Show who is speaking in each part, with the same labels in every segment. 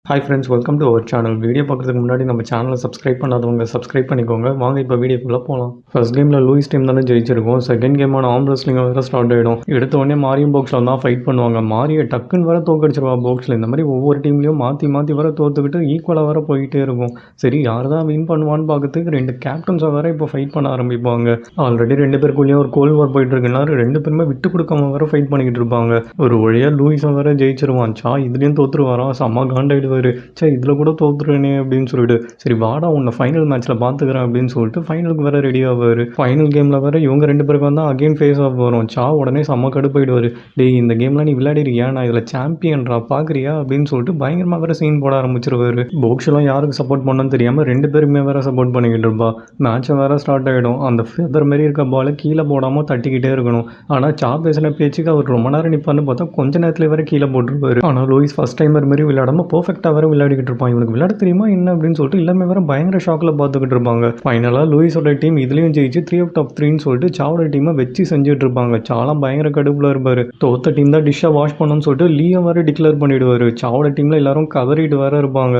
Speaker 1: Hi friends, welcome to our channel. Video பார்க்குறதுக்கு முன்னாடி நம்ம சேனலை சப்ஸ்கிரைப் பண்ணாதவங்க சப்ஸ்கிரைப் பண்ணிக்கோங்க. வாங்க இப்போ வீடியோக்குள்ளே போகலாம். ஃபர்ஸ்ட் கேமில் லூயிஸ் டீம் தானே ஜெயிச்சிருக்கும். செகண்ட் கேமான ஆர்ம் ரெஸ்லிங் வேறு ஸ்டார்ட் ஆகிடும். எடுத்த உடனே மாரியம் பாக்ஸில் தான் ஃபைட் பண்ணுவாங்க. மாரியை டக்குன்னு வர தோக்கடிச்சிருவா பாக்ஸில். இந்த மாதிரி ஒவ்வொரு டீம்லையும் மாற்றி மாற்றி வர தோற்றுக்கிட்டு ஈக்குவலாக வர போயிட்டே இருக்கும். சரி, யார் தான் வின் பண்ணுவான்னு பார்க்கறதுக்கு ரெண்டு கேப்டன்ஸை வேறு இப்போ ஃபைட் பண்ண ஆரம்பிப்பாங்க. ஆல்ரெடி ரெண்டு பேருக்குள்ளேயும் ஒரு கோல் வார் போயிட்டு இருக்குன்னா ரெண்டு பேருமே விட்டு கொடுக்காம வேறு ஃபைட் பண்ணிக்கிட்டு இருப்பாங்க. ஒரு வழியாக லூயிஸை வேறு ஜெயிச்சிருவான். இதுலேயும் தோற்றுருவாரான். செம்ம காண்டாயிடுவார். இதில் கூட தோத்துருவேனே அப்படின்னு சொல்லிட்டு, சரி வாடா உன்னை ஃபைனல் மேட்ச்சில் பார்த்துக்கிறேன் அப்படின்னு சொல்லிட்டு ஃபைனலுக்கு வேறு ரெடி ஆவார். ஃபைனல் கேமில் வேறு இவங்க ரெண்டு பேருக்கு வந்து அகெயின் ஃபேஸ் ஆஃப் வரும். உடனே செம்ம கடுப்பாயிடுவார். டேய், இந்த கேமில் நீ விளையாடிருக்கியா, நான் இதில் சாம்பியன்ரா பார்க்குறியா அப்படின்னு சொல்லிட்டு பயங்கரமாக வேறு சீன் போட ஆரம்பிச்சிருவார். போக்ஸ்லாம் யாருக்கு சப்போர்ட் பண்ணணும்னு தெரியாமல் ரெண்டு பேருமே வேறு சப்போர்ட் பண்ணிக்கிட்டு இருப்பா. மேட்சை வேறு ஸ்டார்ட் ஆகிடும். அந்த ஃபெதர் மாதிரி இருக்க பாலை கீழே போடாமல் தட்டிக்கிட்டே இருக்கணும். ஆனால் பேசின பேச்சுக்கு அவர் ரொம்ப நேரம் நிற்பார்னு பார்த்தா கொஞ்ச நேரத்தில் வேறு கீழே போட்டுருவார். ஆனால் லூயிஸ் ஃபஸ்ட் டைமர் மாதிரி விளையாடாமல் பர்ஃபெக்டாக வேறு விளையாடிக்கிட்டு இருப்பான். இவனுக்கு விளையாட தெரியுமா என்ன அப்படின்னு சொல்லிட்டு எல்லாமே வேற பயங்கர ஷாக்கில் பார்த்துக்கிட்டு இருப்பாங்க. ஃபைனலாக லூயிஸோட டீம் இதுலேயும் ஜெயிச்சு 3 out of 3ன்னு சொல்லிட்டு சாவோட டீமை வச்சு செஞ்சுட்டு இருப்பாங்க. சாலாம் பயங்கர கடுப்பில் இருப்பார். தோத்த டீம் தான் டிஷ்ஷை வாஷ் பண்ணணும்னு சொல்லிட்டு லீயை வேறு டிக்ளேர் பண்ணிவிடுவார். சாவோட டீமில் எல்லாரும் கதறிட்டு வேற இருப்பாங்க.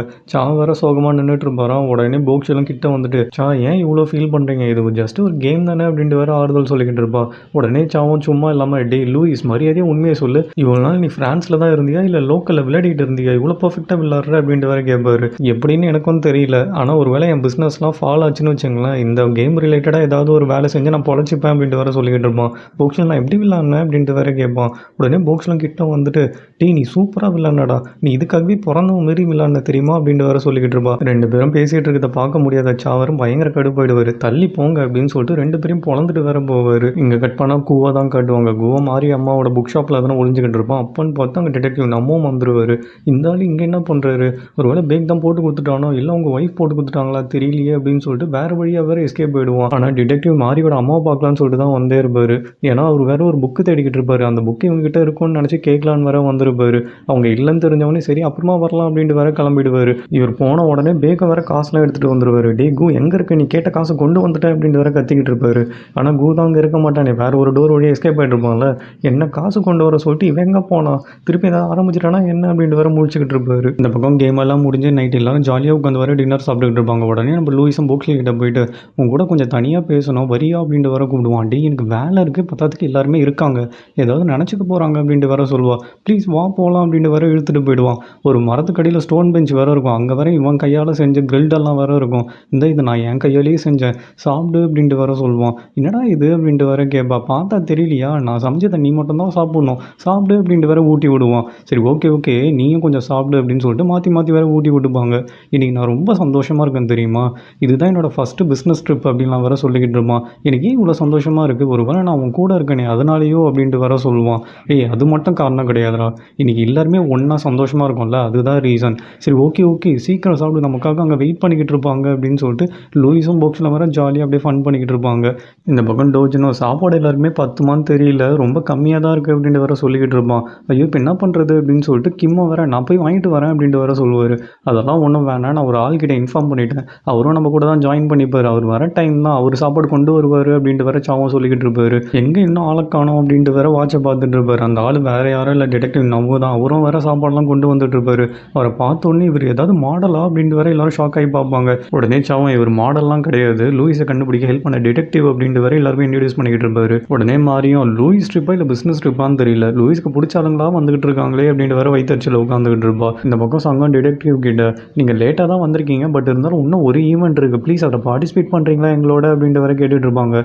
Speaker 1: வேற சோகமாக நின்றுட்டு இருப்பாராம். உடனே போக்ஸ் எல்லாம் கிட்ட வந்துட்டு, ஏன் இவ்வளோ ஃபீல் பண்ணுறீங்க, இது ஜஸ்ட் ஒரு கேம் தானே அப்படின்ட்டு வேற ஆறுதல் சொல்லிக்கிட்டு இருப்பா. உடனே சாவும் சும்மா இல்லாமல், டே லூயிஸ் மரியாதையே உண்மையை சொல்லு, இவ்வளோ நாள் நீ ஃப்ரான்ஸில் தான் இருந்தியா இல்லை லோக்கலில் விளையாடிட்டு இருந்தியா, இவ்வளோ பர்ஃபெக்டாக விளையாடுற அப்படின்ட்டு வேற கேட்பாரு. எப்படின்னு எனக்கும் தெரியல, ஆனால் ஒரு வேளை என் பிஸ்னஸ்லாம் ஃபால் ஆச்சுன்னு வச்சுங்களேன், இந்த கேம் ரிலேட்டடாக ஏதாவது ஒரு வேலை செஞ்சு நான் பொழைச்சிப்பேன் அப்படின்ட்டு வேற சொல்லிக்கிட்டு இருப்பான். போக்ஸில் நான் எப்படி விளாட்னேன் அப்படின்ட்டு வேற கேட்பான். உடனே போக்ஸ்லாம் கிட்ட வந்துட்டு, டீ நீ சூப்பராக விளாட்னடா, நீ இதுக்காகவே பிறந்தவ மாரி விளாட்ன தெரியுமா அப்படின்ட்டு வேற சொல்லிக்கிட்டு இருப்பா. ரெண்டு பேரும் பேசிகிட்டு இருக்கிறத பார்க்க முடியாத சாவரும் பயங்கர கடுப்பாயிடுவார். தள்ளி போங்க அப்படின்னு சொல்லிட்டு ரெண்டு பேரும் பொழந்துட்டு வேற போவார். இங்கே கட் பண்ணால் கூவா தான் காட்டுவாங்க. கூவா மாறி அம்மாவோட புக் ஷாப்பில் தானே ஒழிஞ்சிக்கிட்டு இருப்பான். அப்பன்னு பார்த்தா அங்கே டிடெக்டிவ் நம்மவும் வந்துருவார். இந்த ஆள் இங்கே என்ன பண்ணுறாரு, ஒரு வேளை பேக் தான் போட்டு கொடுத்துட்டானோ இல்லை அவங்க ஒய்ஃப் போட்டு கொடுத்துட்டாங்களா தெரியலையே அப்படின்னு சொல்லிட்டு வேறு வழியாக வேறு எஸ்கேப் போயிடுவான். ஆனால் டிடெக்டிவ் மாரியோட அம்மாவை பார்க்கலான்னு சொல்லிட்டு தான் வந்தே இருப்பார். ஏன்னா அவர் வேறு ஒரு புக்கு தேடிக்கிட்டு இருப்பார். அந்த புக்கு இவங்ககிட்ட இருக்கும்னு நினச்சி கேட்கலான்னு வேற வந்திருப்பார். அவங்க இல்லைன்னு தெரிஞ்சவொடனே சரி அப்புறமா வரலாம் அப்படின்ட்டு வேற கிளம்பிடுவார். இவர் போன உடனே பேக்கை வேற காசுலாம் எடுத்துகிட்டு வந்துடுவார். டே கூ எங்கே இருக்க, நீ கேட்ட காசை கொண்டு வந்துட்டேன் அப்படின்ட்டு வேற கத்திக்கிட்டு இருப்பார். ஆனால் கூ தான் அங்கே இருக்க மாட்டானே, வேறு ஒரு டோர் வழியாக எஸ்கேப் ஆகிட்டு இருப்பான்ல. என்ன காசு கொண்டு வர சொல்லிட்டு இவன் எங்கே போனா, திருப்பி ஏதாவது ஆரம்பிச்சிட்டானா என்ன அப்படின்ட்டு வேற முடிச்சுக்கிட்டு இருப்பார். இந்த பக்கம் கேம் எல்லாம் முடிஞ்சு நைட் எல்லாரும் ஜாலியாக உட்காந்து வர டின்னர் சாப்பிட்டுக்கிட்டு இருப்பாங்க. உடனே நம்ம லூயிஸும் போக்ஸ்லி கிட்ட போயிட்டு, உங்க கூட கொஞ்சம் தனியாக பேசணும் வரியா அப்படின்ட்டு வர கூப்பிடுவான். டே எனக்கு வேலை இருக்குது, பத்தாத்துக்கு எல்லாருமே இருக்காங்க, ஏதாவது நினச்சிக்க போகிறாங்க அப்படின்ட்டு வர சொல்லுவா. ப்ளீஸ் வா போகலாம் அப்படின்ட்டு வர இழுத்துட்டு போயிடுவான். ஒரு மரத்துக்கடியில் ஸ்டோன் பெஞ்ச் வேறு இருக்கும். அங்கே வர இவன் கையால் செஞ்ச கிரில்டெல்லாம் வேறு இருக்கும். இது நான் என் கையாலேயே செஞ்சேன், சாப்பிடு அப்படின்ட்டு வர சொல்லுவான். என்னடா இது அப்படின்ட்டு வர கேட்பா. பார்த்தா தெரியலையா, நான் சமைச்சதை நீ மட்டும் தான் சாப்பிடணும், சாப்பிடு அப்படின்ட்டு வேற ஊட்டி விடுவான். சரி ஓகே நீயும் கொஞ்சம் சாப்பிடு அப்படின்னு சொல்லிட்டு மாற்றி மாற்றி வேற ஊட்டி விட்டுப்பாங்க. இன்றைக்கி நான் ரொம்ப சந்தோஷமாக இருக்கேன் தெரியுமா, இதுதான் என்னோடய ஃபஸ்ட்டு பிஸ்னஸ் ட்ரிப் அப்படின்லாம் வர சொல்லிக்கிட்டு இருப்பான். எனக்கு ஏன் இவ்வளோ சந்தோஷமாக இருக்குது, ஒரு வேளை நான் உன் கூட இருக்கேனே அதனாலேயோ அப்படின்ட்டு வர சொல்லுவான். அது மட்டும் காரணம் கிடையாதுடா, இன்றைக்கி எல்லாருமே ஒன்றா சந்தோஷமாக இருக்கும்ல, அதுதான் ரீசன். சரி ஓகே சீக்கிரம் சாப்பிடு, நமக்காக அங்கே வெயிட் பண்ணிக்கிட்டு இருப்பாங்க அப்படின்னு சொல்லிட்டு லூயிஸும் பாக்ஸில் வர ஜாலியாக அப்படியே ஃபன் பண்ணிக்கிட்டு இருப்பாங்க. இந்த பக்கம் டோஜினோ சாப்பாடு எல்லாருமே பத்துமான்னு தெரியல, ரொம்ப கம்மியாக தான் இருக்குது அப்படின்ட்டு வர சொல்லிக்கிட்டு இருப்பான். ஐயோ இப்போ என்ன பண்ணுறது அப்படின்னு சொல்லிட்டு கிம்மை வர நான் போய் வாங்கிட்டு வரேன் அப்படின்ட்டு வர சொல்லுவார். அதெல்லாம் ஒன்றும் வேணாம், நான் ஒரு ஆள்கிட்ட இன்ஃபார்ம் பண்ணிட்டேன், அவரும் நம்ம கூட தான் ஜாயின் பண்ணிப்பார், அவர் வர டைம் தான், அவர் சாப்பாடு கொண்டு வருவார் அப்படின்ட்டு வர சாவும் சொல்லிக்கிட்டு இருப்பார். எங்கே இன்னும் ஆளை காணோம் அப்படின்ட்டு வேற வாட்சை பார்த்துட்டு இருப்பார். அந்த ஆள் வேறு யாரும் இல்லை, டிடெக்டிவ் நம்ம தான். அவரும் வேற சாப்பாடுலாம் கொண்டு வந்துட்டு இருப்பார். அவரை பார்த்தோன்னே இவர் ஏதாவது மாடலா அப்படின்ட்டு வேற எல்லாரும் ஷாக் ஆகி பார்ப்பாங்க. உடனே சாவும் இவர் மாடல்லாம் கிடையாது, லூயிஸை கண்டுபிடிக்க ஹெல்ப் பண்ண டிடெக்டிவ் அப்படின்ட்டு வேற எல்லாருமே இன்ட்ரடியூஸ் பண்ணிக்கிட்டு இருப்பாரு. உடனே மாறியும் லூயிஸ் ட்ரிப்பா இல்லை பிஸ்னஸ் ட்ரிப்பான்னு தெரியல, லூயிஸ்க்கு பிடிச்சாலுங்களா வந்துகிட்டு இருக்காங்களே அப்படின்ட்டு வேற வைத்தறிச்சல உட்காந்துக்கிட்டு இருப்பா. இந்த பக்கம் சங்கம் டிடெக்டிவ் கிட்ட, நீங்கள் லேட்டாக தான் வந்திருக்கீங்க, பட் இருந்தாலும் இன்னும் ஒரு ஈவெண்ட் இருக்குது, ப்ளீஸ் அதை பார்ட்டிசிபேட் பண்ணுறீங்களா எங்களோட அப்படின்ட்டு வேற கேட்டுட்டு இருப்பாங்க.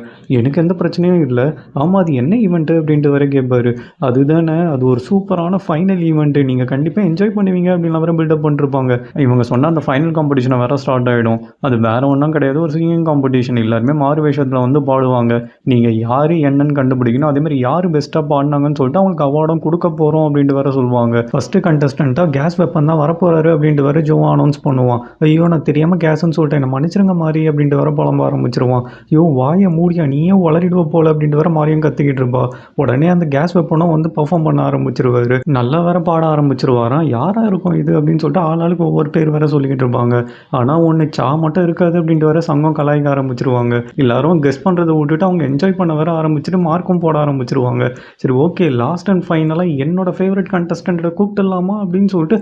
Speaker 1: எனக்கு எந்த பிரச்சனையும் இல்லை. ஆமாம் அது என்ன ஈவெண்ட்டு அப்படின்ட்டு வேற கேட்பாரு. அதுதானே, அது ஒரு சூப்பரான ஃபைனல் ஈவெண்ட்டு, நீங்கள் கண்டிப்பாக என்ஜாய் பண்ணுவீங்க அப்படின்னு வேற பில்டப் பண்ணிருப்பாங்க. இவங்க சொன்னால் அந்த ஃபைனல் காம்படிஷனை வேற ஸ்டார்ட் ஆகிடும். அது வேற ஒன்றும் கிடையாது, ஒரு சிங்கிங் காம்படிஷன். எல்லாருமே மாறு வேஷத்தில் வந்து பாடுவாங்க. நீங்கள் யார் என்னன்னு கண்டுபிடிக்கணும், அதேமாதிரி யார் பெஸ்ட்டாக பாடினாங்கன்னு சொல்லிட்டு அவங்களுக்கு அவார்டும் கொடுக்க போகிறோம் அப்படின்ட்டு வேற சொல்லுவாங்க. ஃபஸ்ட்டு கண்டஸ்டண்ட்டாக கேஸ் வெப்பன் தான் வரப்போறாரு அப்படின்ட்டு வேற ஜோ அனௌன்ஸ் பண்ணுவான். ஐயோ நான் தெரியாமல் கேஸ்ன்னு சொல்லிட்டேன், என்ன மன்னிச்சிருங்க மாறி அப்படின்ட்டு வர புலம்ப ஆரம்பிச்சிருவான். ஐயோ வாயை மூடியா, நீயே வளரிடுவ போல அப்படின்ட்டு வர மாறியும் கத்திக்கிட்டு இருப்பா. உடனே அந்த கேஸ் வெப்பனும் வந்து பர்ஃபார்ம் பண்ண ஆரம்பிச்சிருவாரு. நல்லா வேற பாட ஆரம்பிச்சிருவாராம். யாராக இருக்கும் இது அப்படின்னு சொல்லிட்டு ஆளாளுக்கு ஒவ்வொரு பேர் வேற சொல்லிக்கிட்டு இருப்பாங்க. ஆனால் ஒன்று மட்டும் இருக்காது அப்படின்ட்டு வர சங்கம் கலாய்க்க ஆரம்பிச்சிருவாங்க. எல்லாரும் கெஸ் பண்ணுறதை விட்டுட்டு அவங்க என்ஜாய் பண்ண வர ஆரம்பிச்சுட்டு மார்க்கும் போட ஆரம்பிச்சிருவாங்க. சரி ஓகே லாஸ்ட் அண்ட் ஃபைனலாக என்னோட ஃபேவரட் கண்டஸ்டண்ட்டை கூப்பிட்டுலாமா அப்படின்னு சொல்லிட்டு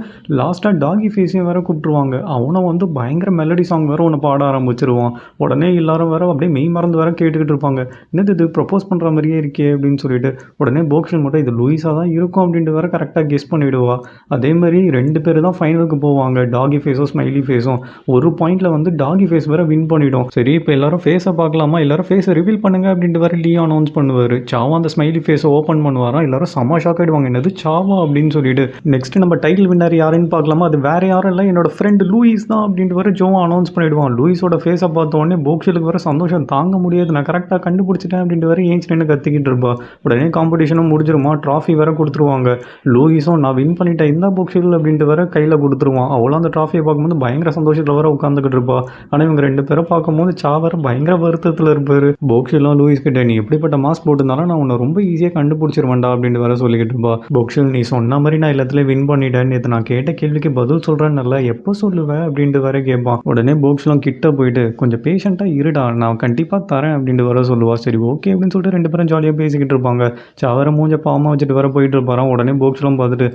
Speaker 1: லாஸ்ட்டாக டாகி ஃபேஸையும் வேற கூப்பிட்டுருவாங்க. அவனை வந்து பயங்கர மெலடி சாங் வேற ஒன்று பாட ஆரம்பிச்சிருவான். உடனே எல்லாரும் வேற அப்படியே மெய் மறந்து வேற கேட்டுக்கிட்டு இருப்பாங்க. என்னது இது ப்ரப்போஸ் பண்ணுற மாதிரியே இருக்கே அப்படின்னு சொல்லிட்டு. உடனே போக்ஷல் மட்டும் இது லூயிஸாக தான் இருக்கும் அப்படின்ட்டு வேற கரெக்டாக கெஸ் பண்ணிவிடுவா. அதே மாதிரி 2 பேர் தான் ஃபைனலுக்கு போவாங்க, டாகி ஃபேஸும் ஸ்மைலி ஃபேஸும். ஒரு பாயிண்டில் வந்து டாகி ஃபேஸ் வேற வின் பண்ணிடும். சரி இப்போ எல்லாரும் ஃபேஸை பார்க்கலாமா, எல்லாரும் ஃபேஸை ரிவீல் பண்ணுங்க அப்படின்ட்டு வேற லியோ அனௌன்ஸ் பண்ணுவார். சாவா அந்த ஸ்மைலி ஃபேஸை ஓப்பன் பண்ணுவாராம். எல்லாரும் செம்ம ஷாக் ஆகிடுவாங்க, என்னது சாவா அப்படின்னு சொல்லிட்டு. நெக்ஸ்ட் நம்ம டைட்டில் வின்னர் யாருன்னு பார்க்கலாமா, அது வேற யாரும் இல்லை என்னோட ஃப்ரெண்ட் லூயிஸ் தான் அப்படின்ட்டு வர ஜோவா அனௌன்ஸ் பண்ணிவிடுவான். லூயிஸோட ஃபேஸை பார்த்த உடனே போக்ஷலுக்கு வர சந்தோஷம் தாங்க முடியாது, நான் கரெக்டாக கண்டுபிடிச்சிட்டேன் அப்படின்ட்டு வர ஏஞ்சி நின்று கத்திக்கிட்டு இருப்பா. உடனே காம்படிஷனும் முடிஞ்சிருமா, ட்ராஃபி வேற கொடுத்துருவாங்க. லூயிஸும் நான் வின் பண்ணிட்டேன் இந்த போக்ஷல் அப்படின்ட்டு வர கையில் கொடுத்துருவான். அவ்வளோ அந்த ட்ராஃபியை பார்க்கும்போது பயங்கர சந்தோஷத்தில் வர உட்காந்துக்கிட்டு இருப்பா. ஆனால் இவங்க 2 பேரை பார்க்கும்போது சாவர பயங்கர வருத்தத்தில் இருப்பார். போக்ஷலும் லூயிஸ் கிட்ட நீ எப்படிப்பட்ட மாஸ்க் போட்டிருந்தாலும் நான் உன்னை ரொம்ப ஈஸியாக கண்டுபிடிச்சிருவேன்டா அப்படின்னு வர சொல்லிக்கிட்டு இருப்பா. போக்ஷல் நீ சொன்ன மாதிரி நான் எல்லாத்துலேயும் வின் பண்ணிட்டேன், நேற்று நான் கேட்ட கேள்விக்கு பதில் சொல்கிறேன்னு எப்போ சொல்லுவேன் அப்படின்ட்டு வர கேட்பான். உடனே போக்ஷலும் கிட்ட போயிட்டு கொஞ்சம் பேஷண்ட்டாக இருடா, நான் கண்டிப்பாக தரேன் அப்படின்ட்டு வர சொல்லுவா. சரி ஓகே அப்படின்னு சொல்லிட்டு 2 பேரும் ஜாலியாக பேசிக்கிட்டு இருப்பாங்க. சாவர மூஞ்ச பாவமாக வச்சுட்டு வர போயிட்டு இருப்பாராம். உடனே போக்ஷலும் பார்த்துட்டு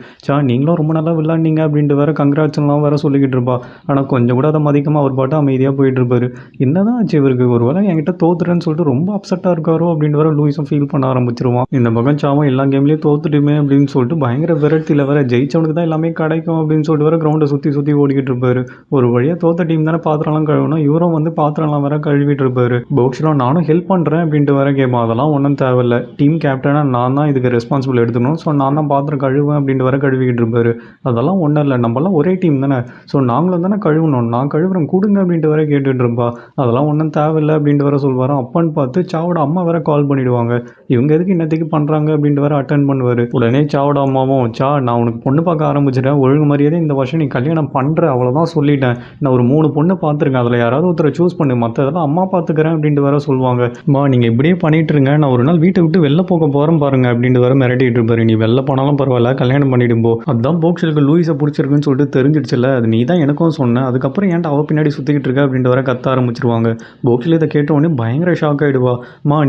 Speaker 1: நீங்களும் ரொம்ப நல்லா விளாண்டிங்க அப்படின்ட்டு வர கங்க்ராட்ஸ்லாம் வர சொல்லிக்கிட்டு இருப்பா. ஆனால் கொஞ்சம் கூட அதை மதிக்காமல் அவர் பாட்டு அமைதியாக போயிட்டு இருப்பாரு. என்னதான் ஆச்சு இவருக்கு, ஒரு வேளை என்கிட்ட தோத்துறேன்னு சொல்லிட்டு ரொம்ப அப்செட்டாக இருக்காரோ அப்படின்ட்டு வர லூயிஸும் ஃபீல் பண்ண ஆரம்பிச்சிருவான். இந்த பக்கம் சாவும் எல்லா கேம்லேயும் தோத்துட்டுமே அப்படின்னு சொல்லிட்டு பயங்கர விரட்டியில் வர ஜெயிச்சவனுக்கு தான் எல்லாமே கிடைக்கும் அப்படின்னு சொல்லிட்டு வர கிரவுண்டை சுற்றி ஓடிக்கிட்டு இருப்பாரு. ஒரு வழியாக தோத்த டீம் தானே பாத்திரம்லாம் கழுவணும், இவரும் வந்து பாத்திரம்லாம் வர கழுவிட்டு இருப்பாரு. போக்ஷலும் நானும் ஹெல்ப் பண்ணுறேன் அப்படின்ட்டு வர கேட்பான். அதெல்லாம் ஒன்றும் தேவையில்லை, டீம் கேப்டனாக நான் தான் இதுக்கு ரெஸ்பான்சிபிள் எடுத்துக்கணும், ஸோ நான் தான் பாத்திரம் கழுவேன் அப்படின்ட்டு வர கழுவிக்கிட்டு இருப்பாரு. அதெல்லாம் ஒன்றும் இல்லை, நம்மளாம் ஒரே டீம் தானே, ஸோ நாங்களும் தானே கழுவணும், நான் கழுவுறேன் கொடுங்க அப்படின்ட்டு வர கேட்டுட்டு இருப்பா. அதெல்லாம் ஒன்றும் தேவையில்லை அப்படின்ட்டு வர சொல்வாராம். அப்பன்னு பார்த்து சாவோட அம்மா வேற கால் பண்ணிவிடுவாங்க. இவங்க எதுக்கு இன்னத்துக்கு பண்ணுறாங்க அப்படின்ட்டு வர அட்டன் பண்ணுவார். உடனே சாவோட அம்மாவும் நான் உனக்கு பொண்ணு பார்க்க ஆரம்பிச்சிட்டேன், ஒழுங்கு மரியாதை இந்த வருஷம் நீ கல்யாணம் பண்ணுற அவ்வளோதான் சொல்லிட்டேன், நான் ஒரு 3 பொண்ணு பார்த்துருக்கேன், அதில் யாராவது ஒருத்தரை சூஸ் பண்ணு, மற்றதெல்லாம் அம்மா பார்த்துக்கிறேன் அப்படின்ட்டு வர சொல்லுவாங்க. நீங்கள் இப்படியே பண்ணிட்டு இருங்க, நான் ஒரு நாள் வீட்டை விட்டு வெளில போக போகிறேன் பாருங்க அப்படின்ட்டு வர மிரட்டிட்டு இருப்பாரு. நீ வெளில போனாலும் பரவாயில்ல, கல்யாணம் பண்ணிடும்போ. அதுதான் போக்ஷலுக்கு லூயிஸை பிடிச்சிருக்குன்னு சொல்லிட்டு தெரிஞ்சிடுச்சுல, அது நீ தான் எனக்கும் சொன்னேன், அதுக்கப்புறம் ஏன்டா அவள் பின்னாடி சுற்றிக்கிட்டு இருக்க அப்படின்ட்டு வர கத்த ஆரம்பிச்சிருவாங்க. போக்ஷல் இதை கேட்ட உடனே பயங்கர ஷாக் ஆகிடுவா.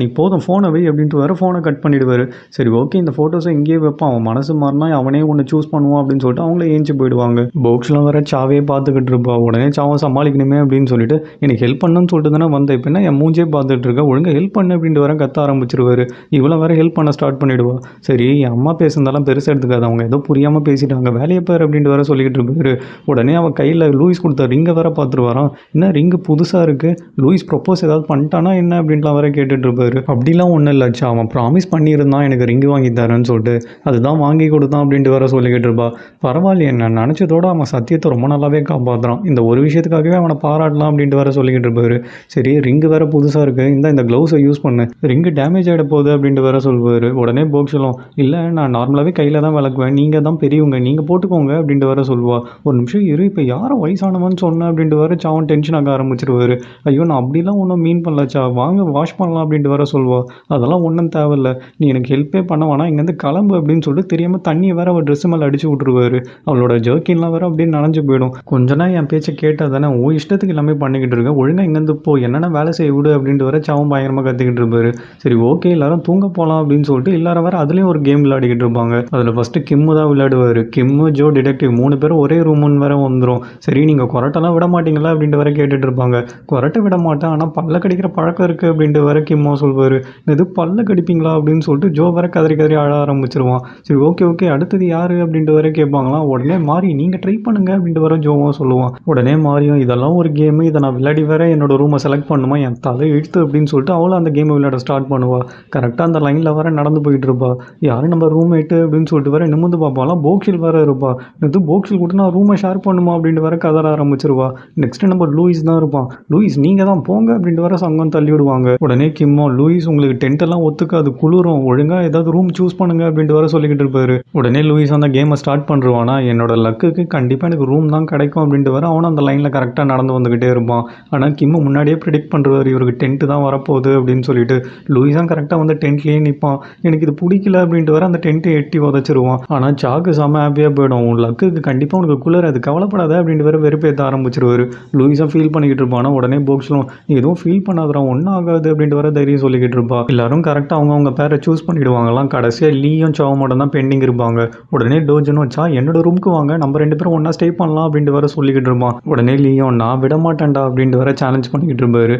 Speaker 1: நீ போதும் ஃபோனை வை அப்படின்ட்டு வர ஃபோனை கட் பண்ணிவிடுவார். சரி ஓகே இந்த ஃபோட்டோஸை இங்கேயே வைப்பான், அவன் மனசு மாறினா அவனே ஒன்று சூஸ் பண்ணுவான் அப்படின்னு சொல்லிட்டு அவங்களே ஏஞ்சி போயிடுவாங்க. போக்ஷலாம் வர சாவே பார்த்துக்கிட்டு இருப்பா. உடனே சாவை சமாளிக்கணுமே அப்படின்னு சொல்லிட்டு எனக்கு ஹெல்ப் பண்ணுன்னு சொல்லிட்டு தானே வந்தேன், இப்போ என்ன என் மூஞ்சே பார்த்துட்டு இருக்க, ஒழுங்காக ஹெல்ப் பண்ணு அப்படின்ட்டு வர கத்த ஆரம்பிச்சிருவாரு. இவ்வளோ வேற ஹெல்ப் பண்ண ஸ்டார்ட் பண்ணிவிடுவா. சரி என் அம்மா பேசுனதெல்லாம் பெருசாக எடுத்துக்காது, அவங்க ஏதோ புரியாமல் பேசிட்டாங்க, வேலையை பேர் அப்படின்ட்டு வர சொல்லிக்கிட்டு இருப்பாரு. உடனே அவன் கையில் லூயிஸ் கொடுத்த ரிங்கை வேற பார்த்துருவாராம். என்ன ரிங்கு புதுசாக இருக்குது, லூயிஸ் ப்ரப்போஸ் ஏதாவது பண்ணிட்டானா என்ன அப்படின்லாம் வேற கேட்டுட்டு இருப்பாரு. அப்படிலாம் ஒன்றும் இல்லைச்சா, அவன் ப்ராமிஸ் பண்ணியிருந்தான் எனக்கு ரிங்கு வாங்கி தரேன்னு சொல்லிட்டு, அதுதான் வாங்கி கொடுத்தான் அப்படின்ட்டு வர சொல்லிக்கிட்டு இருப்பா. பரவாயில்லையே, நான் நினச்சதோட அவன் சத்தியத்தை ரொம்ப நல்லாவே காப்பாற்றுறான், இந்த ஒரு விஷயத்துக்காகவே அவனை பாராட்டலாம் அப்படின்ட்டு வர சொல்லிக்கிட்டு இருப்பாரு. சரி ரிங்கு வேற புதுசாக இருக்குது, இந்த க்ளவுஸை யூஸ் பண்ணு, ரிங்கு டேமேஜ் ஆகிட போகுது அப்படின்ட்டு வர சொல்லுவார். உடனே போக்ஷலும் இல்லை நான் நார்மலாகவே கையில் தான் விளக்குவேன், நீங்கள் தான் பெரியவங்க நீங்கள் போட்டுக்கோங்க அப்படின்ட்டு வர சொல்லுவா. ஒரு நிமிஷம் இரு, இப்போ யாரும் வயசானவன்னு சொன்னேன் அப்படின்ட்டு வர சாவன் டென்ஷன் ஆக ஆரம்பிச்சிருவாரு. ஐயோ நான் அப்படிலாம் ஒன்றும் மீன் பண்ணலச்சா, வாங்க வாஷ் பண்ணலாம் அப்படின்ட்டு வர சொல்லுவா. அதெல்லாம் ஒன்றும் தேவையில்லை, நீ எனக்கு ஹெல்ப்பே பண்ண வேணாம், இங்கேருந்து கிளம்பு அப்படின்னு சொல்லிட்டு தெரியாமல் தண்ணியை வேற அவள் ட்ரெஸ் மேலே அடிச்சு விட்ருவாரு. அவளோட ஜர்க்கின்லாம் வேற அப்படின்னு நனைஞ்சு போயிடும். கொஞ்ச நாள் என் பேச்சை கேட்டால் தானே உன் இஷ்டத்துக்கு எல்லாமே பண்ணிக்கிட்டு இருக்கேன், ஒழுங்காக இங்கேருந்து போ, என்னென்ன வேலை செய்ய விடு அப்படின்ட்டு வர சாவன் பயங்கரமாக கற்றுக்கிட்டு இருப்பாரு. சரி ஓகே எல்லாரும் தூங்க போகலாம் அப்படின்னு சொல்லிட்டு எல்லாரும் வேற அதுலேயும் ஒரு கேம் விளையாடிக்கிட்டு இருப்பாங்க. அதில் ஃபஸ்ட்டு கிம்மு தான் விளையாடுவார். கிம்மு ஜோ டிடெக்டிவ் 3 பேரும் ஒரே ரூமுன்னு வேற வந்துடும். சரி நீங்கள் கொரட்டெல்லாம் விட மாட்டீங்களா அப்படின்ட்டு வர கேட்டுட்டு இருப்பாங்க. கொரட்டை விட மாட்டேன், ஆனால் பல்ல கடிக்கிற பழக்கம் இருக்குது அப்படின்ட்டு வர கிம்மோ சொல்வார். இது பல்ல கடிப்பீங்களா அப்படின்னு சொல்லிட்டு ஜோ வர கதறி அழ ஆரம்பிச்சிருவான். சரி ஓகே அடுத்தது யார் அப்படின்ட்டு வர கேட்பாங்களாம். உடனே மாறி நீங்கள் ட்ரை பண்ணுங்க அப்படின்ட்டு வர ஜோவும் சொல்லுவான். உடனே மாறியும் இதெல்லாம் ஒரு கேமு, இதை நான் விளையாடி வேற என்னோட ரூமை செலக்ட் பண்ணுமா, என் தலை இழுத்து அப்படின்னு சொல்லிட்டு அவளும் அந்த கேமை விளையாட ஸ்டார்ட் பண்ணுவா. கரெக்டாக அந்த லைனில் வர நடந்து போயிட்டு இருப்பா. யாரும் நம்ம ரூம்மேட்டு அப்படின்னு சொல்லிட்டு வர நிமிந்து பார்ப்பாலாம். போக்ஷில் வேற இருப்பா. இது போக்ஷில் கூட நான் ரூமை ஷேர் பண்ணுமா அப்படின்ட்டு வர கதற ஆரம்பிச்சிருவா. நெக்ஸ்ட் நம்ம லூயிஸ் தான் இருப்பான். லூயிஸ் நீங்கள் தான் போங்க அப்படின்ட்டு வர சங்கம் தள்ளி விடுவாங்க. உடனே கிம்மோ லூயிஸ் உங்களுக்கு டென்ட்டெல்லாம் ஒத்துக்காது, குளிரும், ஒழுங்காக ஏதாவது ரூம் சூஸ் பண்ணுங்க அப்படின்ட்டு வர சொல்லிக்கிட்டு இருப்பாரு. உடனே லூயிஸ் அந்த கேமை ஸ்டார்ட் பண்ணுவானா, என்னோட லக்குக்கு கண்டிப்பாக எனக்கு ரூம் தான் கிடைக்கும் அப்படின்ட்டு வர அவனும் அந்த லைனில் கரெக்டாக நடந்து வந்துக்கிட்டே இருப்பான். ஆனால் கிம்மு முன்னாடியே ப்ரிடிக்ட் பண்ணுறாரு இவருக்கு டென்ட்டு தான் வரப்போகுது அப்படின்னு சொல்லிட்டு. லூயிஸாக கரெக்டாக வந்து டென்ட்லேயே நிற்பான். எனக்கு இது பிடிக்கல அப்படின்ட்டு வர அந்த டென்ட்டை எட்டி உதச்சிருவான். ஆனால் சாக்கு செம்ம ஹாப்பியாக போயிடும். உன் லக்குக்கு கண்டிப்பாக உனக்கு குளிர், அது கவலைப்படாத அப்படின்ட்டு வர வெறுப்பேற்ற ஆரம்பிச்சிருவாரு. லூயிஸாக ஃபீல் பண்ணிக்கிட்டு இருப்பானா. உடனே போக்ஸ்லும் நீ எதுவும் ஃபீல் பண்ணாதரா, ஒன்றும் ஆகாது அப்படின்ட்டு வர தைரியம் சொல்லிக்கிட்டு இருப்பா. எல்லாரும் கரெக்டாக அவங்க பேரை சூஸ் பண்ணிவிடுவாங்களாம். கடைசியாக லீயும் சாவும் மட்டும் தான் பெண்டிங் இருப்பாங்க. உடனே டோஜனும் என்னோட ரூமுக்கு வாங்க, நம்ம 2 பேரும் ஒன்றா ஸ்டே பண்ணலாம் அப்படின்ட்டு வேற சொல்லிக்கிட்டு இருப்பான். உடனே லியோன் நான் விட மாட்டேன்டா அப்படின்ட்டு வேற சேலஞ்ச் பண்ணிக்கிட்டு இருப்பாரு.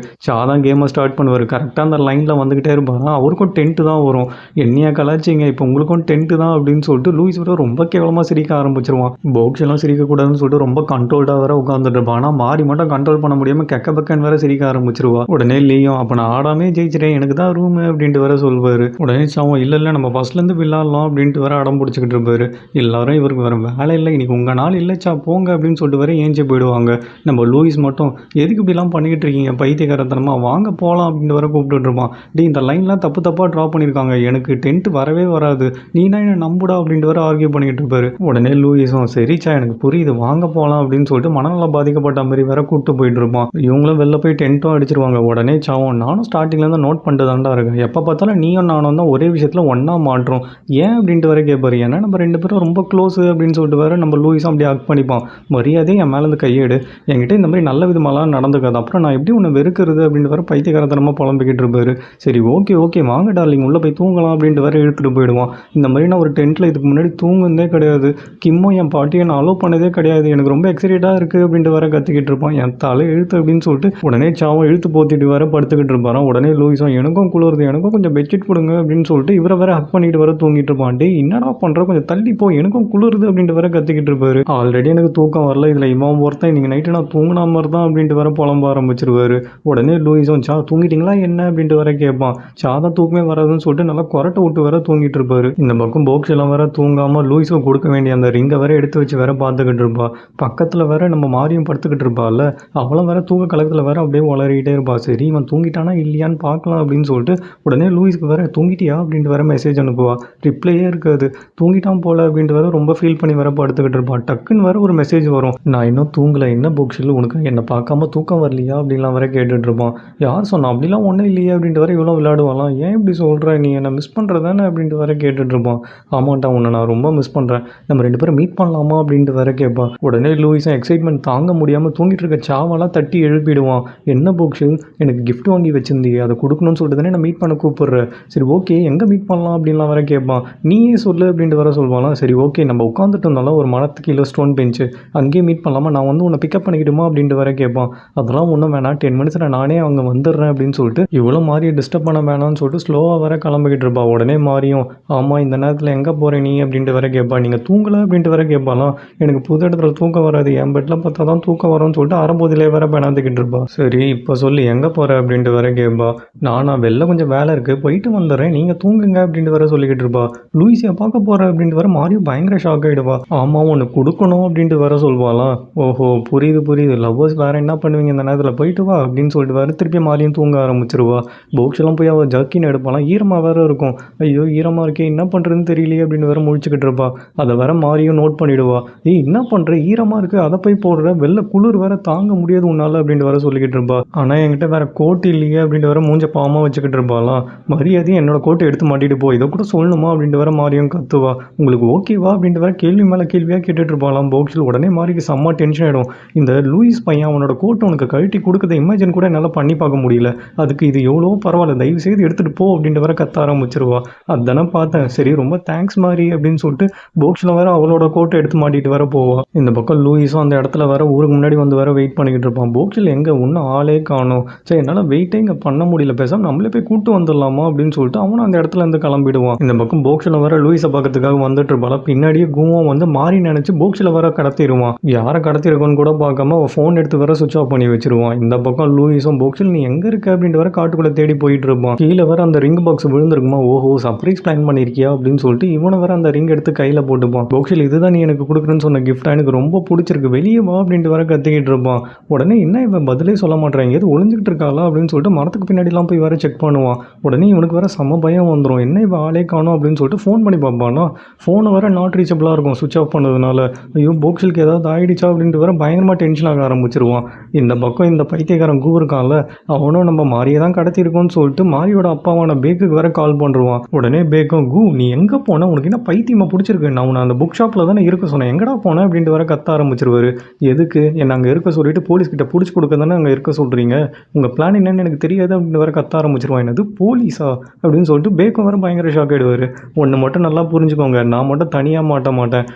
Speaker 1: தான் கேமை ஸ்டார்ட் பண்ணுவார். கரெக்டாக அந்த லைனில் வந்துக்கிட்டே இருப்பாரா. அவருக்கும் டென்ட்டு தான் வரும். என்னையா கலாச்சிங்க இப்போ உங்களுக்கும் டென்ட்டு தான் அப்படின்னு சொல்லிட்டு லூயிஸ் விட ரொம்ப கேவலமாக சிரிக்க ஆரம்பிச்சிருவான். போக்ஸ் எல்லாம் சிரிக்கக்கூடாதுன்னு சொல்லிட்டு ரொம்ப கண்ட்ரோல்டாக வேற உட்காந்துட்டு இருப்பான். ஆனால் மாறி மட்டும் கண்ட்ரோல் பண்ண முடியாமல் கெக்க பக்கன்னு வேற சிரிக்க ஆரம்பிச்சிருவா. உடனே லியோன் அப்போ நான் ஆடாமே ஜெயிச்சிட்டேன் எனக்கு தான் ரூமு அப்படின்ட்டு வேற சொல்வார். உடனே சாவும் இல்லை நம்ம ஃபர்ஸ்ட்லேருந்து விளாட்லாம் அப்படின்ட்டு வேற அடம் பிடிச்சிக்கிட்டு இருப்பாரு. எல்லாரும் இவருக்கு வேறு வேலை இல்லை இன்னைக்கு உங்கள் நாள் இல்லைச்சா போங்க அப்படின்னு சொல்லிட்டு வேற ஏஞ்சி போயிடுவாங்க. நம்ம லூயிஸ் மட்டும் எதுக்கு இப்படிலாம் பண்ணிக்கிட்டு இருக்கீங்க பைத்தியக்காரத்தனமா வாங்க போகலாம் அப்படின்னு வேற கூப்பிட்டு இருப்பான். இந்த லைன்லாம் தப்பாக ட்ரா பண்ணியிருக்காங்க எனக்கு டென்ட் வரவே வராது நீனா என்ன நம்புடா அப்படின்ட்டு வேற ஆர்கியூ பண்ணிக்கிட்டு இருப்பாரு. உடனே லூயிஸும் சரிச்சா எனக்கு புரியுது வாங்க போகலாம் அப்படின்னு சொல்லிட்டு மனநலம் பாதிக்கப்பட்ட மாதிரி வேற கூப்பிட்டு போயிட்டு இருப்பான். இவங்களும் வெளில போய் டென்ட்டும் அடிச்சிருவாங்க. உடனே சாவும் நானும் ஸ்டார்டிங்லேருந்து நோட் பண்ணிட்டு தான்டா இருக்கேன் எப்போ பார்த்தாலும் நீயும் நானும் தான் ஒரே விஷயத்தில் ஒன்றா மாட்டுறோம் ஏன் அப்படின்ட்டு வேற கேட்பாரு. ஏன்னா நம்ம 2 பேரும் ரொம்ப க்ளோஸு அப்படின்னு சொல்லிட்டு வேற நம்ம லூயிஸும் அப்படி ஆக்ட் பண்ணிப்பான். மரியாதை என் மேலேருந்து கையெடு என்கிட்ட இந்த மாதிரி நல்ல விதமாலாம் நடந்துக்காது அப்புறம் நான் எப்படி உன்னை வெறுக்கிறது அப்படின்னு வேற பைத்தியக்காரத்தனமாக புலம்பிக்கிட்டு இருப்பாரு. சரி ஓகே வாங்க டார்லிங் உள்ளே போய் தூங்கலாம் அப்படின்ட்டு வேற இழுத்துட்டு போயிடுவான். இந்த மாதிரி நான் ஒரு டென்ட்டில் இதுக்கு முன்னாடி தூங்குனதே கிடையாது. கிம்மும் என் பாட்டியை நான் அலோவ் பண்ணதே கிடையாது எனக்கு ரொம்ப எக்ஸைட்டடாக இருக்குது அப்படின்ட்டு வேற கத்திக்கிட்டு இருப்பான். என் தலை இழுத்து அப்படின்னு சொல்லிட்டு உடனே சாவும் இழுத்து போத்திட்டு வேற படுத்துக்கிட்டு இருப்பாரான். உடனே லூயிஸும் எனக்கும் குளிருது எனக்கும் கொஞ்சம் பெட்ஷீட் கொடுங்க அப்படின்னு சொல்லிட்டு இவரை வேற ஹக் பண்ணிட்டு வர தூங்கிட்டு இருப்பான். டே என்னடா பண்ணுற கொஞ்சம் தள்ளி போ எனக்கும் குளிருது அப்படின்ட்டு வேற கத்திக்கிட்டு இருப்பாரு. ஆல்ரெடி எனக்கு தூக்கம் வரல இதில் இவன் ஒருத்தன் இன்னைக்கு நைட்டு நான் தூங்கினா மாதிரி தான் அப்படின்ட்டு வேற புலம்ப ஆரம்பிச்சிருவாரு. உடனே லூயிஸும் தூங்கிட்டீங்களா என்ன அப்படின்ட்டு வேற கேட்பான். தான் தூக்கமே வராதுன்னு சொல்லிட்டு நல்லா கொரட்டை விட்டு வேற தூங்கிட்டு இருப்பாரு. இந்த பக்கம் போக்ஸ் எல்லாம் வேற தூங்காம லூயிஸுக்கு கொடுக்க வேண்டிய அந்த ரிங்கை வேற எடுத்து வச்சு வேற பார்த்துக்கிட்டு இருப்பா. பக்கத்தில் வேற நம்ம மாரியும் படுத்துக்கிட்டு இருப்பாள். அவளும் வேற தூக்க கலக்கத்தில் வேற அப்படியே வளரிக்கிட்டே இருப்பா. சரி இவன் தூங்கிட்டானா இல்லையான்னு பார்க்கலாம் அப்படின்னு சொல்லிட்டு உடனே லூயிஸ்க்கு வேற தூங்கிட்டியா அப்படின்ட்டு வேற மெசேஜ் அனுப்புவா. ரிப்ளையே இருக்காது. தூங்கிட்டான் போல அப்படின்ட்டு வேற ரொம்ப ஃபீல் பண்ணி வேற படுத்துக்கிட்டு இருப்பா. டக்குன்னு வேற ஒரு மெசேஜ் வரும். நான் இன்னும் தூங்கலை என்ன போக்ஸில் உனக்கு என்னை பார்க்காம தூக்கம் வரலையா அப்படின்லாம் வேற கேட்டுட்டு இருப்பான். யார் சொன்னா அப்படிலாம் ஒன்றும் இல்லையே அப்படின்ட்டு வேற இவ்வளோ விளையாடுவாலாம். ஏன் இப்படி சொல்கிற நீ என்னை மிஸ் பண்ணுறதானே அப்படின்ட்டு வேற கேட்டுட்டு இருப்பான். ஆமாண்டா உன்னை நான் ரொம்ப மிஸ் பண்ணுறேன் நம்ம 2 பேரும் மீட் பண்ணலாமா அப்படின்ட்டு வேற கேட்பான். உடனே லூயிஸும் எக்ஸைட்மெண்ட் தாங்க முடியாமல் தூங்கிட்டு இருக்க சாவெல்லாம் தட்டி எழுப்பிடுவான். என்ன போக்ஸு எனக்கு கிஃப்ட் வாங்கி வச்சிருந்தீங்க அதை கொடுக்கணும்னு சொல்லிட்டு தானே நான் மீட் பண்ண கூப்பிடுறேன். சரி ஓகே எங்கே மீட் பண்ணலாம் அப்படின்லாம் வேற கேட்பான். நீயே சொல்லு அப்படின்ட்டு வேற சொல்வாலாம். சரி ஓகே நம்ம உட்காந்துட்டு இருந்தாலும் ஒரு மரத்துக்கு கீழே ஸ்டோன் பெஞ்சு அங்கேயே மீட் பண்ணலாமா நான் வந்து உன்னை பிக்கப் பண்ணிக்கிடுமா அப்படின்ட்டு வேற கேட்பான். அதெல்லாம் ஒன்றும் வேணாம் 10 மினிட்ஸில் நானே அவங்க வந்துடுறேன் அப்படின்னு சொல்லிட்டு இவ்வளோ மாறியை டிஸ்டர்ப் பண்ண வேணாம்னு சொல்லிட்டு ஸ்லோவாக வேற கிளம்பிக்கிட்டு இருப்பா. உடனே மாறியும் ஆமாம் இந்த நேரத்தில் எங்கே போகிற நீ அப்படின்ட்டு வேற கேட்பா. நீங்கள் தூங்கலை அப்படின்ட்டு வேற கேட்பாலாம். எனக்கு புது இடத்துல தூக்கம் வராது என் பெட்டில் பார்த்தா தான் தூக்கம் வரும்னு சொல்லிட்டு அரைம்போதிலே வேற பேனாந்துக்கிட்டு இருப்பா. சரி இப்போ சொல்லி எங்கே போகிற அப்படின்ட்டு வேற கேட்பா. நான் வெளில கொஞ்சம் வேலை இருக்குது போயிட்டு வந்துடுறேன் நீங்கள் தூங்குங்க அப்படின்ட்டு வேற சொல்லிக்கிட்டு இருப்பா. லூயிஸியை பார்க்க போகிற அப்படின்ட்டு வேற மாறியும் பயங்கர ஷாக் ஆகிடுவா. ஆமாம் ஒன்று கொடுக்கணும் அப்படின்ட்டு வேற சொல்வாலாம். ஓஹோ புரியுது லவ்வர்ஸ் வேறு என்ன பண்ணுவீங்க இந்த நேரத்தில் போயிட்டு வா அப்படின்னு சொல்லிட்டு வேறு திருப்பி மாறியும் தூங்க ஆரம்பிச்சிருவா. போக்ஸ்லாம் போய் அவள் ஜர்க்கின் எடுப்பாலாம். ஈரமாக வேறு இருக்கும். ஐயோ ஈரமாக இருக்கே என்ன பண்ணுறதுன்னு தெரியலையே அப்படின்னு வேற முழிச்சுக்கிட்டு இருப்பா. அதை வேற மாறியும் நோட் பண்ணிவிடுவா. என்ன பண்ணுற ஈரமாக இருக்குது அதை போய் போடுற வெளில குளிர் வேற தாங்க முடியாது உன்னால் அப்படின்ட்டு வேற சொல்லிக்கிட்டு இருப்பா. ஆனால் என்கிட்ட வேற கோட் இல்லையே அப்படின்ட்டு வேற மூஞ்ச பாவமாக வச்சுக்கிட்டு இருப்பாலாம். மரியாதையும் என்னோட கோட்டை எடுத்து மாட்டிட்டு போ இதை கூட சொல்லணுமா அப்படின்ட்டு வேற மாறியும் கத்துவா. உங்களுக்கு ஓகேவா அப்படின்ட்டு வேற கேள்வி மேலே கேள்வியாக கேட்டுட்டு இருப்பாலாம். போக்ஸில் உடனே மாறிக்கு செம்ம டென்ஷன் ஆகிடும். இந்த லூயிஸ் பையன் அவனோட கோட்டை உனக்கு கழட்டி கொடுக்கறத இமேஜின் கூட என்னால் பண்ணி பார்க்க முடியல அதுக்கு இது எவ்வளோ பரவாயில்ல தயவு செய்து எடுத்துகிட்டு போ அப்படின்ட்டு வேற கத்த ஆரம்பிச்சிருவா. அதானே பார்த்தேன் சரி ரொம்ப தேங்க்ஸ் மாறி அப்படின்னு சொல்லிட்டு போக்ஸில் வேற அவளோட கோட்டை எடுத்து மாட்டிட்டு வேற போவா. இந்த பக்கம் லூயிஸும் அந்த இடத்துல வேற ஊருக்கு முன்னாடி வந்து வேற வெயிட் பண்ணிக்கிட்டு இருப்பான். போக்ஸில் எங்கே இன்னும் ஆளே காணும். சரி என்னால் வெயிட்டே இங்கே பண்ண முடியல பேசாமல் நம்மளே போய் கூட்டு வந்துடலாமா அப்படின்னு சொல்லிட்டு அவனும் அந்த இடத்துல இருந்து கிளம்பிடுவான். இந்த பக்கம் போக்ஸில் வேற லூயிஸை பார்க்கறதுக்காக வந்துட்டு இருப்பாள். பின்னாடியே கூவம் வந்து மாறி நினைச்சு போக்ஸில் வேற கடத்திடுவான். யாரை கடத்திருக்கோன்னு கூட பார்க்காம அவன் ஃபோன் எடுத்து வேற சுவிச் ஆஃப் பண்ணி வச்சிருவான். இந்த பக்கம் லூயிஸும் போக்ஸில் நீ எங்கே இருக்க அப்படின்ட்டு வேற காட்டுக்குள்ளே தேடி போயிட்டு இருப்பான். கீழே வேற அந்த ரிங் பாக்ஸ் விழுந்திருக்குமா ஓஹோ சர்ப்ரைஸ் பிளான் பண்ணியிருக்கியா அப்படின்னு சொல்லிட்டு இவனை வேற அந்த ரிங் எடுத்து கையில் போட்டுப்பான். போக்ஸில் இதுதான் நீ எனக்கு கொடுக்குறேன்னு சொன்ன கிஃப்டா எனக்கு ரொம்ப பிடிச்சிருக்கு வெளியே வா அப்படின்ட்டு வேற கத்திக்கிட்டு இருப்பான். உடனே என்ன இவன் பதிலே சொல்ல மாட்டேன் எது ஒளிஞ்சிக்கிட்டு இருக்காளா அப்படின்னு சொல்லிட்டு மரத்துக்கு பின்னாடிலாம் போய் வேற செக் பண்ணுவான். உடனே இவனுக்கு வேற செம்ம பயம் வந்துடும். என்ன இவன் ஆளே காணும் அப்படின்னு சொல்லிட்டு ஃபோன் பண்ணி பார்ப்பானா ஃபோனை வேற நாட் ரீச்சபிளாக இருக்கும் சுவிச் ஆஃப் பண்ணதுனால. ஐயோ போக்ஸிலுக்கு ஏதாவது ஆயிடுச்சா அப்படின்ட்டு வேற பயங்கரமாக டென்ஷன் ஆக ஆரம்பிச்சிருவான். இந்த பக்கம் இந்த பைத்தியக்காரன் கூ இருக்கான்ல அவனும் நம்ம மாரியை தான் கடத்திருக்கோன்னு சொல்லிட்டு மாரியோட அப்பாவான பேக்குக்கு வேற கால் பண்ணுவான். உடனே பேக்கும் கூ நீ எங்கே போன உனக்கு என்ன பைத்தியமாக பிடிச்சிருக்கு நான் உன்னை அந்த புக் ஷாப்பில் தானே இருக்க சொன்னேன் எங்கடா போனேன் அப்படின்ட்டு வேற கத்த ஆரம்பிச்சிருவாரு. எதுக்கு என்னை அங்கே இருக்க சொல்லிட்டு போலீஸ்கிட்ட பிடிச்சி கொடுக்க தானே அங்கே இருக்க சொல்கிறீங்க உங்கள் பிளான் என்னன்னு எனக்கு தெரியாது அப்படின்னு வேற கத்த ஆரம்பிச்சிருவான். என்னது போலீஸா அப்படின்னு சொல்லிட்டு பேக்கும் வேற பயங்கர ஷாக் ஆகிடுவார். ஒன்று மட்டும் நல்லா புரிஞ்சுக்கோங்க நான் மட்டும் தனியாக மாட்டேன்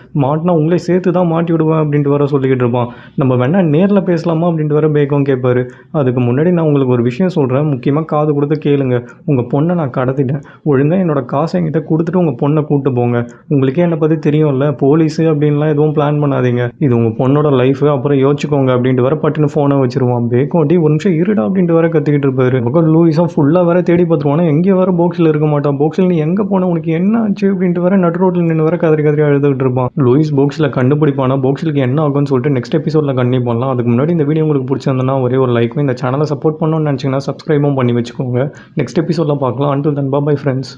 Speaker 1: மாட்டினா உங்களே சேர்த்து தான் மாட்டி விடுவேன் அப்படின்ட்டு வர சொல்லிக்கிட்டு இருப்பான். நம்ம வேணா நேரில் பேசலாமா அப்படின்ட்டு வர பேகம் கேட்பாரு. அதுக்கு முன்னாடி நான் உங்களுக்கு ஒரு விஷயம் சொல்கிறேன், முக்கியமாக காது கொடுத்து கேளுங்க. உங்கள் பொண்ணை நான் கடத்திட்டேன். ஒழுங்காக என்னோட காசை என்கிட்ட கொடுத்துட்டு உங்கள் பொண்ணை கூப்பிட்டு போங்க. உங்களுக்கே என்னை பற்றி தெரியும்ல, போலீஸு அப்படின்லாம் எதுவும் பிளான் பண்ணாதீங்க. இது உங்கள் பொண்ணோட லைஃபு, அப்புறம் யோசிச்சுக்கோங்க அப்படின்ட்டு வர பட்டுன்னு ஃபோனை வச்சிருவான். பேகம் அடி ஒரு நிமிஷம் இருடா அப்படின்ட்டு வர கத்திக்கிட்டு இருப்பாரு. பக்கம் லூயிஸும் ஃபுல்லாக வேற தேடி பார்த்துருவானா, எங்கே வர பாக்ஸில் இருக்க மாட்டான். பாக்ஸில் நீ எங்கே போன, உனக்கு என்ன ஆச்சு அப்படின்ட்டு வர நடு ரோட்டில் நின்று வர கதறி கதறி அழுதுகிட்டு இருப்பான். லூயிஸ் பாக்ஸில் கண்டுபிடிப்பானா, பாக்ஸிலுக்கு என்ன ஆகும்னு சொல்லிட்டு நெக்ஸ்ட் எபிசோடில் கண்டிப்பாக பண்ணலாம். அதுக்கு முன்னாடி இந்த வீடியோ உங்களுக்கு பிடிச்சிருந்தனா ஒரே ஒரு லைக்கும், இந்த சேனலை சப்போர்ட் பண்ணணும்னு நினச்சிங்கன்னா சப்ஸ்கிரைபும் பண்ணி வச்சுக்கோங்க. நெக்ஸ்ட் எபிசோடில் பார்க்கலாம். Until then bye friends.